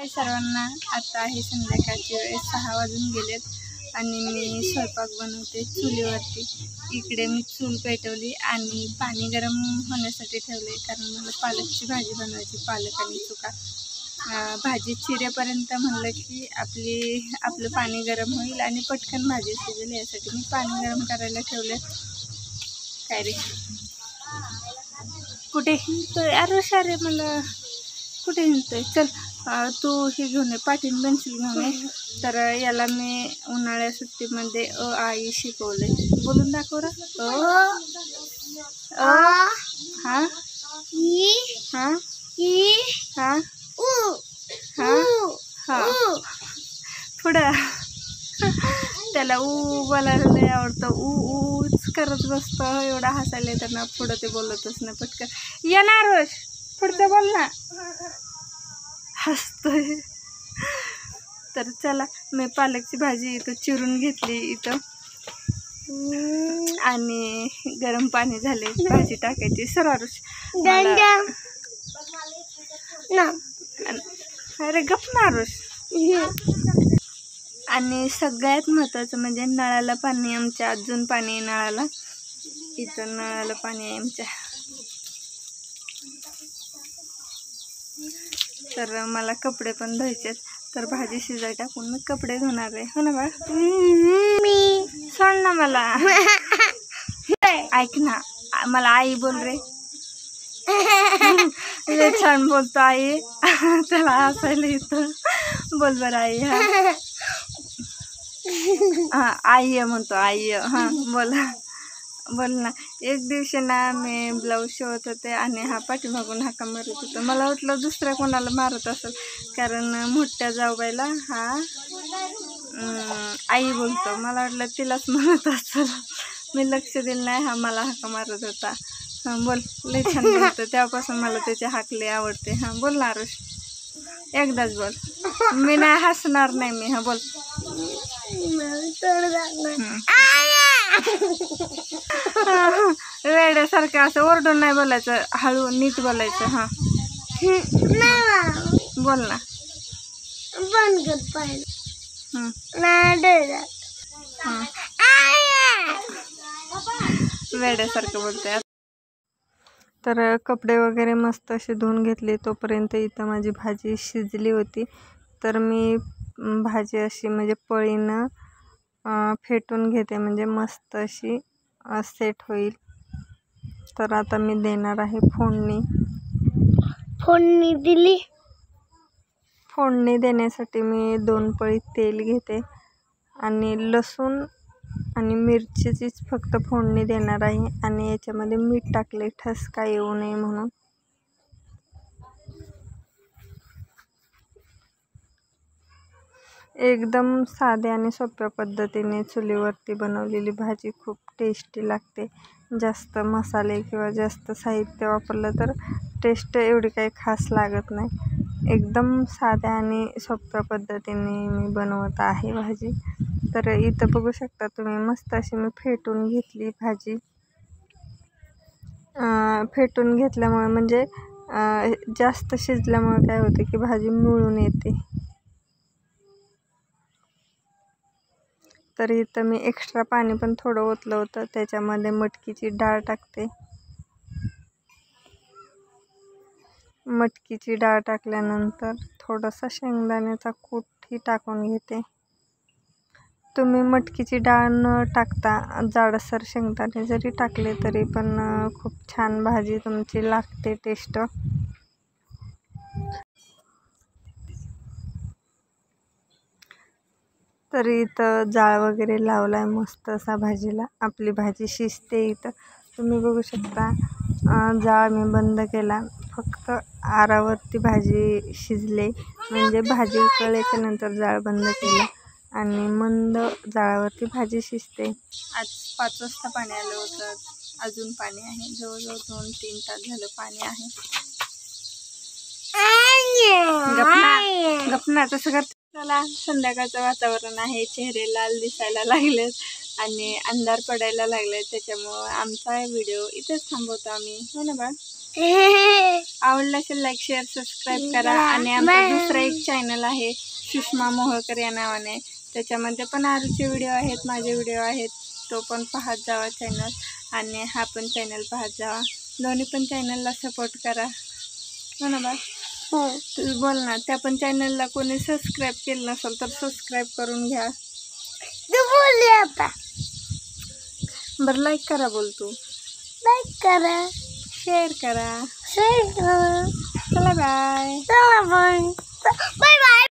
हाय सर्वांना, आता आहे संध्याकाळची वेळ, 6 वाजून गेलेत आणि मी स्वयंपाक बनवते चुलीवरती। इकडे मी चूल पेटवली आणि पाणी गरम होण्यासाठी ठेवले, कारण मला पालकची भाजी बनवायची, पालक आणि चुका। भाजी चिरेपर्यंत म्हणलं की आपलं पाणी गरम होईल आणि पटकन भाजी शिजेल, यासाठी मी पाणी गरम करायला ठेवले। काय रे कुठे हिंडतोय? अरे सारे मला कुठे हिंडतोय? चल तू हे घेऊन ये, पाटीन पेन्सिल घेऊन ये। तर याला मी उन्हाळ्या सुट्टीमध्ये आई शिकवले, बोलून दाखव रा। हा हा हा हा पुढं त्याला बोलायला लय आवडतं, ऊच करत बसतो, एवढा हसायला येतं ना, पुढं ते बोलतच नाही पटकन। येणार रोज पुढचं बोल ना, हसतोय। तर चला, मी पालकची भाजी इथं चिरून घेतली इथं, आणि गरम पाणी झाले, भाजी टाकायची। सरारुष अरे गप मारुष। आणि सगळ्यात महत्त्वाचं म्हणजे नळाला पाणी, आमच्या अजून पाणी आहे नळाला, इथं नळाला पाणी आहे आमच्या। तर मला कपडे पण धुवायचेत, तर भाजी शिजाय टाकून मी कपडे धुणार आहे, हो ना बाळ? मी सोड ना मला, ऐक ना, मला आई बोल रे। लय छान बोलतो आई, त्याला हसायला येतं, बोल बरं आई। हा आई म्हणतो, आई हा बोल ना। एक दिवशी ना मी ब्लाऊज शिवत होते आणि हा पाठीमागून हाका मारत होता, मला वाटलं दुसऱ्या कोणाला मारत असेल, कारण मोठ्या जाऊबाईला हा आई बोलतो, मला वाटलं तिलाच म्हणत असेल, मी लक्ष दिलं नाही, हा मला हाका मारत होता। हां बोल, लय छान बोलतो, तेव्हापासून मला त्याचे हाकले आवडते। हां बोल ना आरुष, एकदाच बोल, मी नाही हसणार नाही मी। हां बोल, वेड्यासारखं असं ओरडून नाही बोलायचं, हळू नीट बोलायचं। हां बोल ना, वेड्यासारखं बोलते। तर कपडे वगैरे मस्त असे धुवून घेतले, तोपर्यंत इथं माझी भाजी शिजली होती। तर मी भाजी अशी म्हणजे पळीनं फेटून घेते, म्हणजे मस्त अशी सेट होईल। तर आता मी देणार आहे फोडणी दिली। फोडणी देण्यासाठी मी 2 पळी तेल घेते आणि लसूण आणि मिरचीचीच फक्त फोडणी देणार आहे, आणि याच्यामध्ये मीठ टाकले ठसका येऊ नये म्हणून। एकदम साध्या आणि सोप्या पद्धतीने चुलीवरती बनवलेली भाजी खूप टेस्टी लागते। जास्त मसाले किंवा जास्त साहित्य वापरलं तर टेस्ट एवढी काही खास लागत नाही। एकदम साध्या आणि सोप्या पद्धतीने मी बनवत आहे भाजी। तर इथं बघू शकता तुम्ही, मस्त अशी मी फेटून घेतली भाजी। फेटून घेतल्यामुळे म्हणजे जास्त शिजल्यामुळे काय होते की भाजी मिळून येते। तर इथं मी एक्स्ट्रा पाणी पण थोडं ओतलं होतं, त्याच्यामध्ये मटकीची डाळ टाकते। मटकीची डाळ टाकल्यानंतर थोडासा शेंगदाण्याचा कूटही टाकून घेते। तुम्ही मटकीची डाळ न टाकता जाडसर शेंगदाणे जरी टाकले तरी पण खूप छान भाजी तुमची लागते टेस्ट। तर इथं जाळ वगैरे लावला आहे मस्त असा भाजीला, आपली भाजी शिजते इथं तुम्ही बघू शकता। जाळ मी बंद केला, फक्त आरावरती भाजी शिजले, म्हणजे भाजी उकळल्याच्या नंतर जाळ बंद केला आणि मंद जाळावरती भाजी शिजते। आज 5 वाजता पाणी आलं होतं, अजून पाणी आहे, जवळजवळ 2-3 तास झालं पाणी आहे। गपना तसं कर। चला, संध्याकाळचं वातावरण आहे, चेहरे लाल दिसायला लागलेत आणि अंधार पडायला लागले, त्याच्यामुळं आमचा व्हिडिओ इथेच थांबवतो आम्ही, हो ना बा? आवडलं असेल लाईक शेअर सबस्क्राईब करा. आणि आमचा दुसरा एक चॅनल आहे सुषमा मोहोळकर या नावाने, त्याच्यामध्ये पण आरूचे व्हिडिओ आहेत, माझे व्हिडिओ आहेत, तो पण पाहत जावा चॅनल. आणि हा पण चॅनल पाहत जावा. दोन्ही पण चॅनलला सपोर्ट करा. हो ना बा, तू बोल ना. त्या पण चॅनलला कोणी सबस्क्राईब केलं नसेल तर सबस्क्राईब करून घ्या. बरं लाईक करा. बोल तू. लाईक करा, शेअर करा. चला बाय. Bye bye.